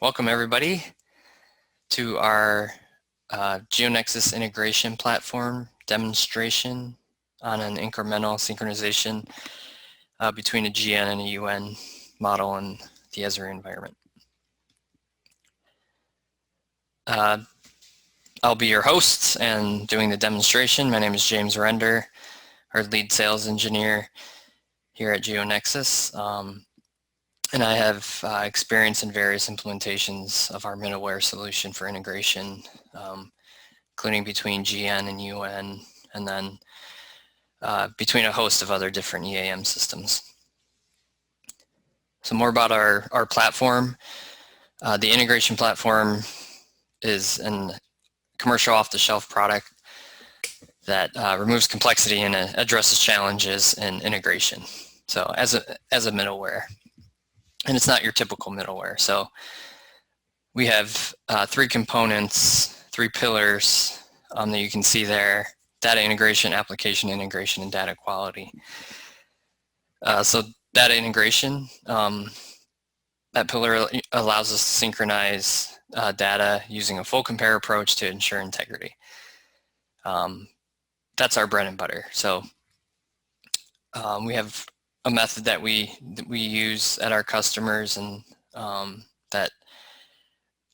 Welcome everybody to our Geonexus Integration Platform demonstration on an incremental synchronization between a GN and a UN model in the Esri environment. I'll be your host and doing the demonstration. My name is James Render, our lead sales engineer here at Geonexus. And I have experience in various implementations of our middleware solution for integration, including between GN and UN, and then between a host of other different EAM systems. So more about our platform. The integration platform is a commercial off-the-shelf product that removes complexity and addresses challenges in integration. So as a middleware. And it's not your typical middleware. So we have three components, three pillars that you can see there: data integration, application integration, and data quality. So data integration, that pillar allows us to synchronize data using a full compare approach to ensure integrity. That's our bread and butter. So we have a method that we use at our customers, and that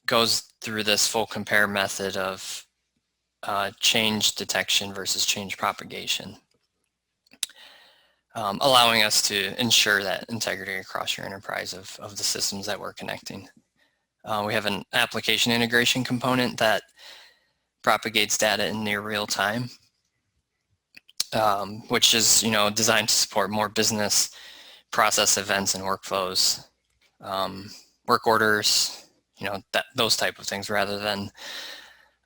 goes through this full compare method of change detection versus change propagation, allowing us to ensure that integrity across your enterprise of the systems that we're connecting. We have an application integration component that propagates data in near real time, which is designed to support more business process events and workflows, work orders, those type of things, rather than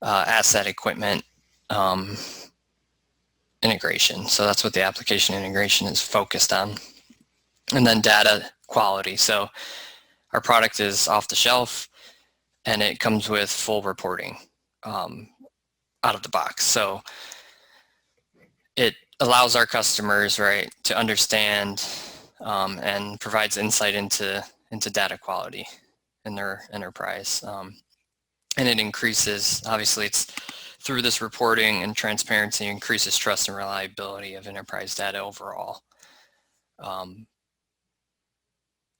asset equipment integration. So that's what the application integration is focused on. And then data quality. So our product is off the shelf and it comes with full reporting out of the box. So it allows our customers, to understand and provides insight into data quality in their enterprise. And it increases, obviously it's through this reporting and transparency, increases trust and reliability of enterprise data overall.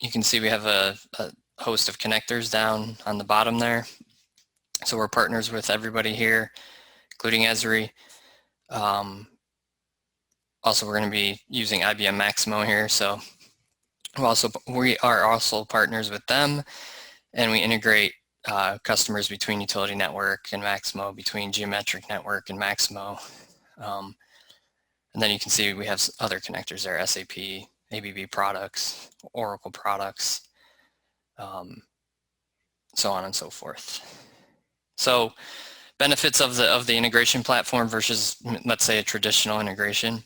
You can see we have a host of connectors down on the bottom there. So we're partners with everybody here, including Esri. Also, we're going to be using IBM Maximo here. So we are also partners with them, and we integrate customers between Utility Network and Maximo, between Geometric Network and Maximo. And then you can see we have other connectors there: SAP, ABB products, Oracle products, so on and so forth. So benefits of the integration platform versus, let's say, a traditional integration.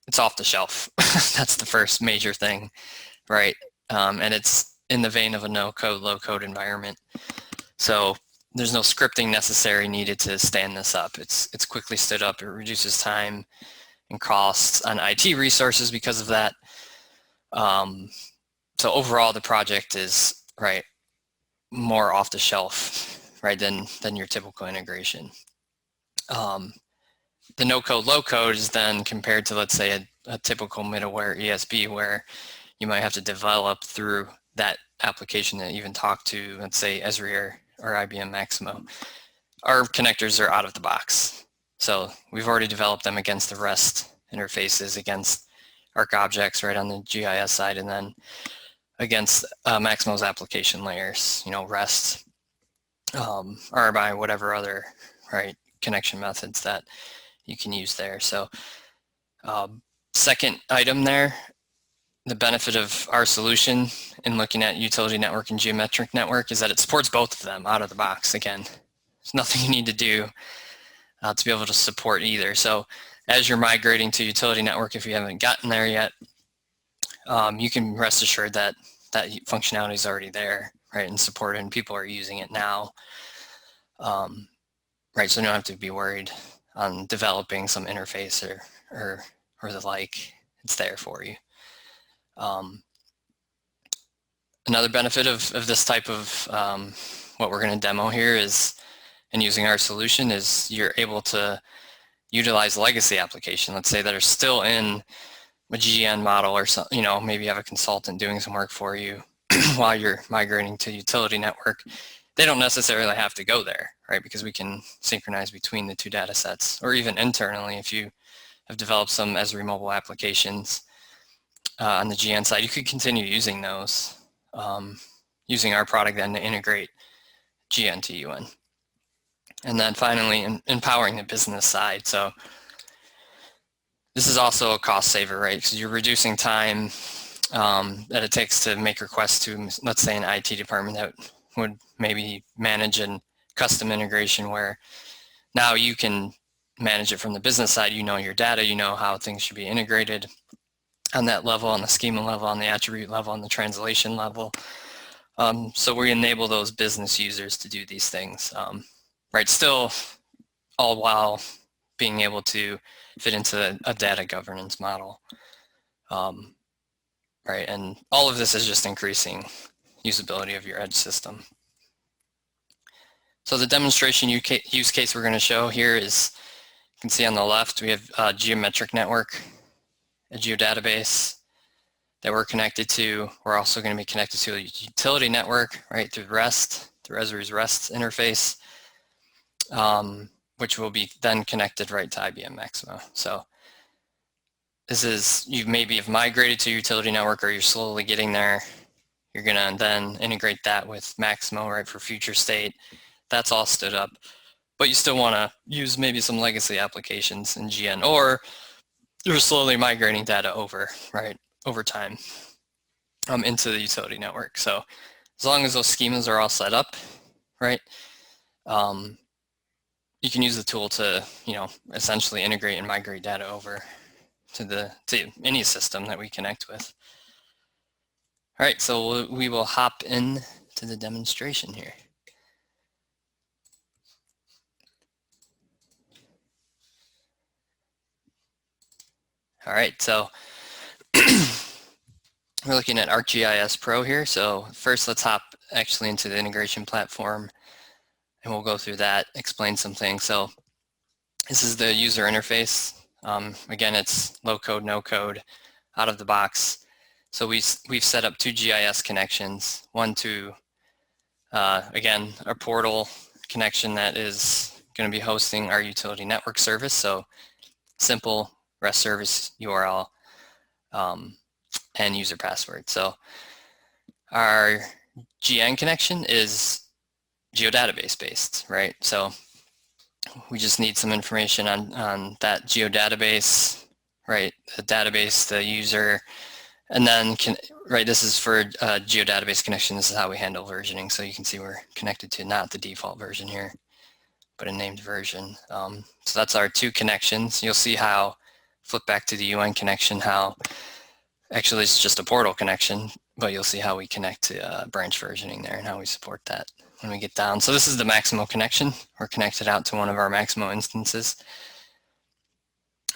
It's off the shelf. That's the first major thing, right? And it's in the vein of a no-code, low-code environment. So there's no scripting necessary needed to stand this up. It's quickly stood up. It reduces time and costs on IT resources because of that. So overall, the project is more off the shelf, than your typical integration. The no-code, low-code is then compared to, let's say, a typical middleware ESB, where you might have to develop through that application to even talk to, let's say, Esri or IBM Maximo. Our connectors are out of the box. So we've already developed them against the REST interfaces, against Arc objects on the GIS side, and then against Maximo's application layers, REST, RBI, whatever other connection methods that you can use there. So second item there, the benefit of our solution in looking at Utility Network and Geometric Network is that it supports both of them out of the box. Again, there's nothing you need to do to be able to support either. So as you're migrating to Utility Network, if you haven't gotten there yet, you can rest assured that that functionality is already there, and supported, and people are using it now. So you don't have to be worried on developing some interface or the like. It's there for you. Another benefit of this type of what we're going to demo here is, and using our solution, is you're able to utilize legacy application, let's say, that are still in a GN model or something, you know, maybe you have a consultant doing some work for you while you're migrating to utility network. They don't necessarily have to go there, right? Because we can synchronize between the two data sets, or even internally if you have developed some Esri mobile applications on the GN side, you could continue using those, using our product then to integrate GN to UN. And then finally, empowering the business side. So this is also a cost saver, right? Because you're reducing time that it takes to make requests to, let's say, an IT department that would maybe manage a custom integration, where now you can manage it from the business side. You know your data, you know how things should be integrated on that level, on the schema level, on the attribute level, on the translation level. So we enable those business users to do these things, right? Still, all while being able to fit into a data governance model, right? And all of this is just increasing usability of your edge system. So the demonstration use case we're going to show here is, you can see on the left, we have a geometric network, a geodatabase that we're connected to. We're also going to be connected to a utility network, right, through REST, through Esri's REST interface, which will be then connected right to IBM Maximo. So this is, you maybe have migrated to your utility network, or you're slowly getting there. You're going to then integrate that with Maximo, right, for future state. That's all stood up. But you still want to use maybe some legacy applications in GN, or you're slowly migrating data over, right, over time into the utility network. So as long as those schemas are all set up, right, you can use the tool to, you know, essentially integrate and migrate data over to any system that we connect with. All right, so we will hop in to the demonstration here. All right, so we're looking at ArcGIS Pro here. So first, let's hop actually into the integration platform, and we'll go through that, explain some things. So this is the user interface. Again, it's low code, no code, out of the box. So we've set up two GIS connections, one to, again, our portal connection that is going to be hosting our utility network service. So simple REST service URL and user password. So our GN connection is geodatabase based, right? So we just need some information on that geodatabase, right? The database, the user, and then right, this is for geodatabase connection. This is how we handle versioning. So you can see we're connected to not the default version here, but a named version. So that's our two connections. You'll see how, flip back to the UN connection, how actually it's just a portal connection, but you'll see how we connect to branch versioning there and how we support that when we get down. So this is the Maximo connection. We're connected out to one of our Maximo instances.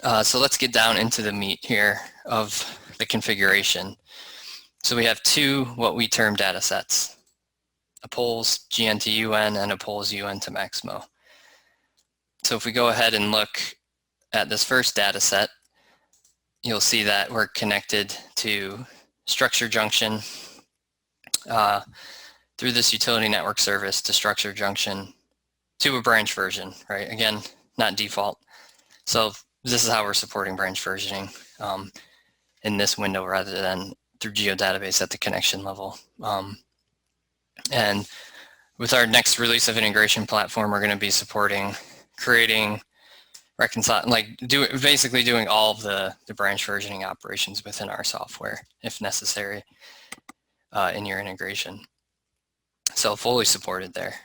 So let's get down into the meat here of the configuration. So we have two what we term data sets, a polls GN to UN and a polls UN to Maximo. So if we go ahead and look at this first data set, you'll see that we're connected to structure junction through this utility network service to structure junction to a branch version, right? Again, not default. So this is how we're supporting branch versioning in this window rather than through geodatabase at the connection level. And with our next release of integration platform, we're going to be supporting creating, reconciling, like basically doing all of the branch versioning operations within our software if necessary in your integration. So fully supported there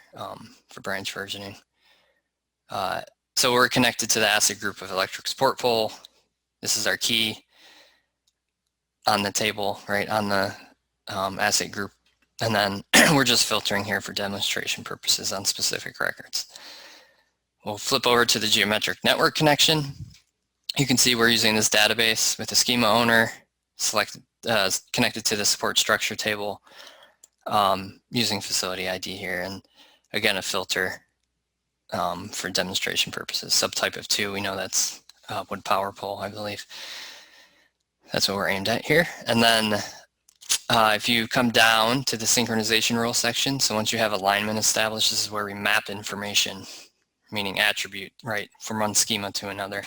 for branch versioning. So we're connected to the asset group of electric support pole. This is our key on the table, right, on the asset group. And then we're just filtering here for demonstration purposes on specific records. We'll flip over to the geometric network connection. You can see we're using this database with the schema owner selected, connected to the support structure table. using facility ID here, and again a filter for demonstration purposes. Subtype of 2, we know that's wood power pole, I believe. That's what we're aimed at here. And then if you come down to the synchronization rule section, so once you have alignment established, this is where we map information, meaning attribute, right, from one schema to another,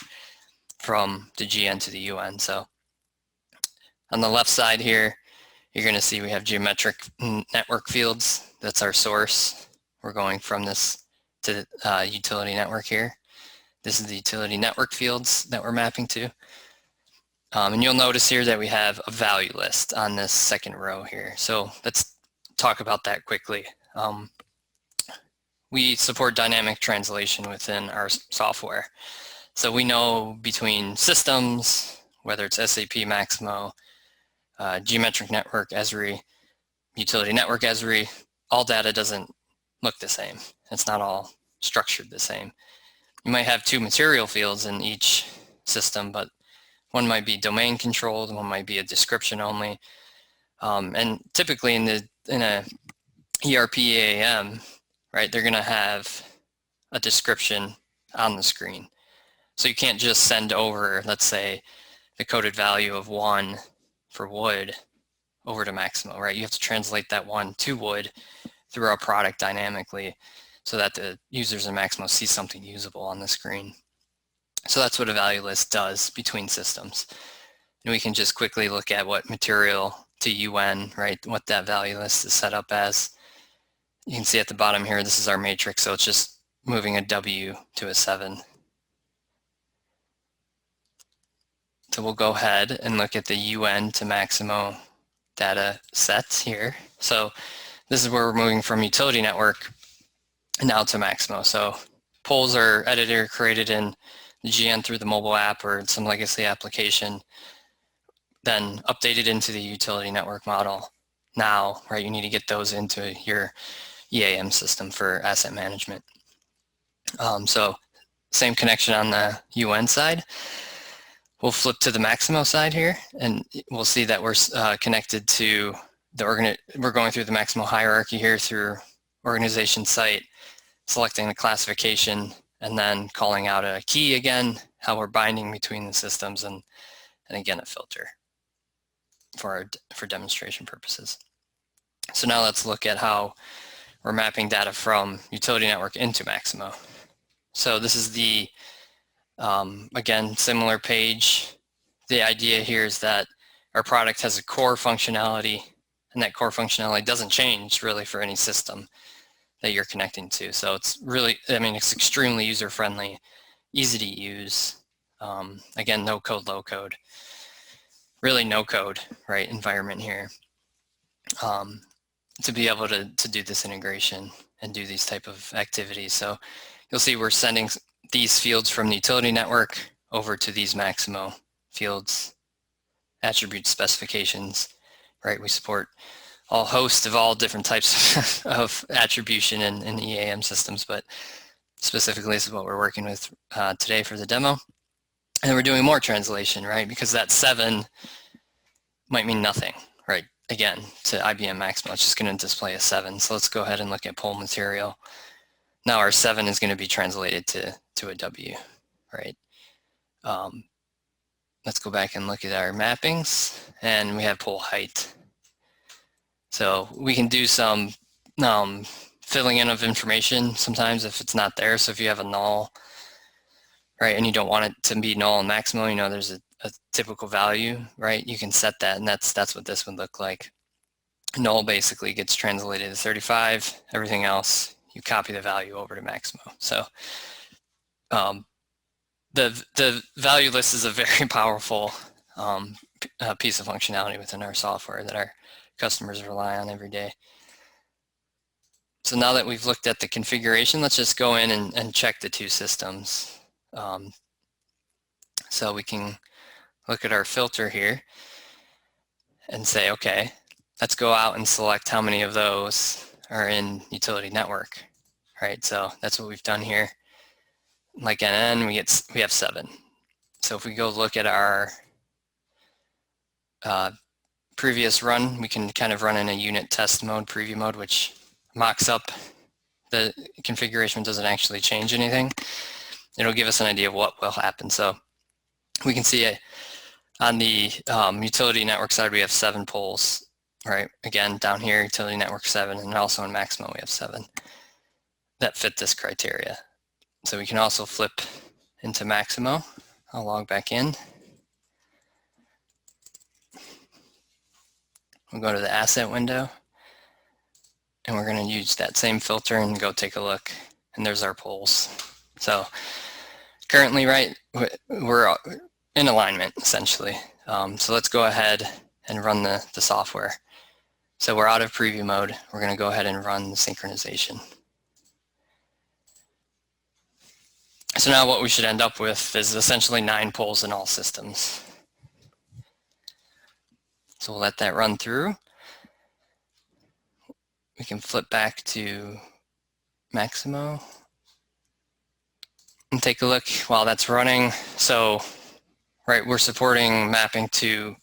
from the GN to the UN. So on the left side here, you're going to see we have geometric network fields. That's our source. We're going from this to utility network here. This is the utility network fields that we're mapping to. And you'll notice here that we have a value list on this second row here. So let's talk about that quickly. We support dynamic translation within our software. So we know between systems, whether it's SAP Maximo, geometric network Esri, utility network Esri, all data doesn't look the same. It's not all structured the same. You might have 2 material fields in each system, but one might be domain controlled, one might be a description only. And typically in a ERP EAM, right, they're going to have a description on the screen. So you can't just send over, let's say, the coded value of 1 for wood over to Maximo, right? You have to translate that 1 to wood through our product dynamically so that the users in Maximo see something usable on the screen. So that's what a value list does between systems. And we can just quickly look at what material to UN, right, what that value list is set up as. You can see at the bottom here, this is our matrix, so it's just moving a W to a 7. So we'll go ahead and look at the UN to Maximo data sets here. So this is where we're moving from utility network now to Maximo. So polls are edited or created in the GN through the mobile app or some legacy application, then updated into the utility network model. Now, right, you need to get those into your EAM system for asset management. So same connection on the UN side. We'll flip to the Maximo side here, and we'll see that we're connected to the we're going through the Maximo hierarchy here through organization site, selecting the classification, and then calling out a key again, how we're binding between the systems, and again a filter for demonstration purposes. So now let's look at how we're mapping data from utility network into Maximo. So this is the again, similar page. The idea here is that our product has a core functionality, and that core functionality doesn't change really for any system that you're connecting to. So it's really, I mean, it's extremely user-friendly, easy to use. Again, no code, low code. Really no code, right, environment here to be able to do this integration and do these type of activities. So you'll see we're sending these fields from the utility network over to these Maximo fields, attribute specifications, right? We support all hosts of all different types of attribution in EAM systems, but specifically this is what we're working with today for the demo. And then we're doing more translation, right? Because that 7 might mean nothing, right? Again, to IBM Maximo, it's just going to display a 7. So let's go ahead and look at poll material. Now our 7 is going to be translated to a W, right? Let's go back and look at our mappings, and we have poll height. So we can do some filling in of information sometimes if it's not there. So if you have a null, right, and you don't want it to be null in Maximo, you know, there's a typical value, right? You can set that, and that's what this would look like. Null basically gets translated to 35. Everything else, you copy the value over to Maximo. So the value list is a very powerful piece of functionality within our software that our customers rely on every day. So now that we've looked at the configuration, let's just go in and check the 2 systems. So we can look at our filter here and say, okay, let's go out and select how many of those are in utility network, right? So that's what we've done here. Like NN, we have 7. So if we go look at our previous run, we can kind of run in a unit test mode, preview mode, which mocks up the configuration, doesn't actually change anything. It'll give us an idea of what will happen. So we can see on the utility network side, we have 7 poles, right? Again, down here, utility network 7, and also in Maximo, we have 7 that fit this criteria. So we can also flip into Maximo. I'll log back in. We'll go to the asset window, and we're going to use that same filter and go take a look. And there's our poles. So currently, right, we're in alignment, essentially. So let's go ahead and run the software. So we're out of preview mode. We're going to go ahead and run the synchronization. So now what we should end up with is essentially 9 poles in all systems. So we'll let that run through. We can flip back to Maximo and take a look while that's running. So, right, we're supporting mapping to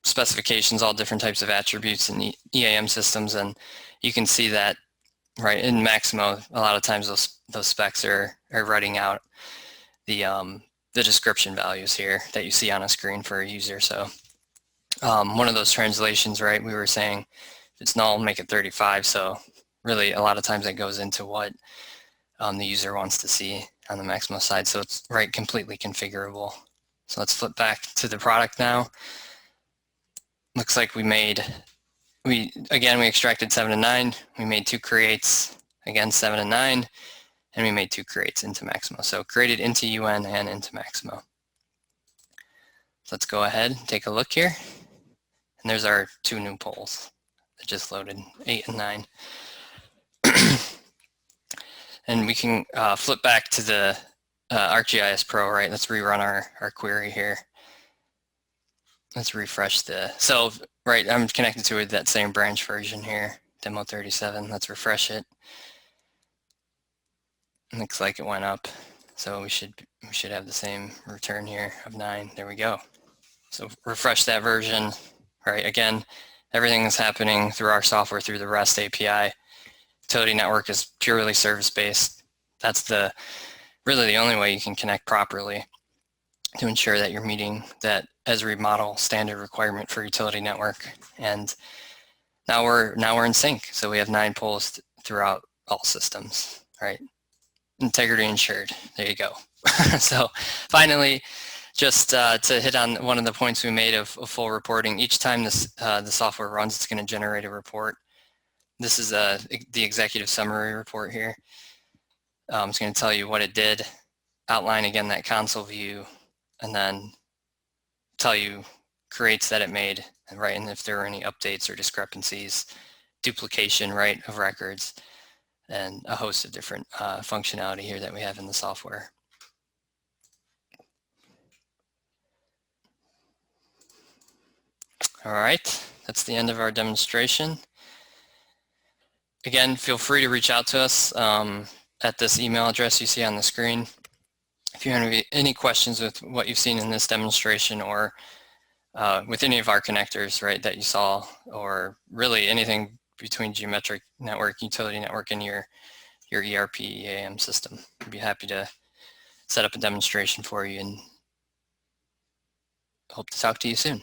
specifications, all different types of attributes in EAM systems, and you can see that, right, in Maximo, a lot of times those specs are writing out the description values here that you see on a screen for a user. So one of those translations, right, we were saying if it's null, make it 35. So really a lot of times it goes into what the user wants to see on the Maximo side. So it's right, completely configurable. So let's flip back to the product now. Looks like we extracted 7 and 9. We made 2 creates, again 7 and 9, and we made 2 creates into Maximo. So created into UN and into Maximo. So let's go ahead and take a look here. And there's our 2 new poles that just loaded, 8 and 9. And we can flip back to the ArcGIS Pro, right? Let's rerun our query here. Let's refresh so right, I'm connected to that same branch version here, demo 37. Let's refresh it. Looks like it went up. So we should have the same return here of 9. There we go. So refresh that version, right? Again, everything is happening through our software, through the REST API. Utility network is purely service-based. That's really the only way you can connect properly to ensure that you're meeting that Esri model standard requirement for utility network. And now we're in sync. So we have 9 poles throughout all systems, right? Integrity ensured. There you go. So finally, just to hit on one of the points we made of full reporting, each time the software runs, it's going to generate a report. This is the executive summary report here. It's going to tell you what it did, outline again that console view, and then tell you creates that it made, right? And if there are any updates or discrepancies, duplication, right, of records, and a host of different functionality here that we have in the software. All right, that's the end of our demonstration. Again, feel free to reach out to us at this email address you see on the screen. If you have any questions with what you've seen in this demonstration or with any of our connectors, right, that you saw, or really anything between geometric network, utility network, and your ERP EAM system, I'd be happy to set up a demonstration for you and hope to talk to you soon.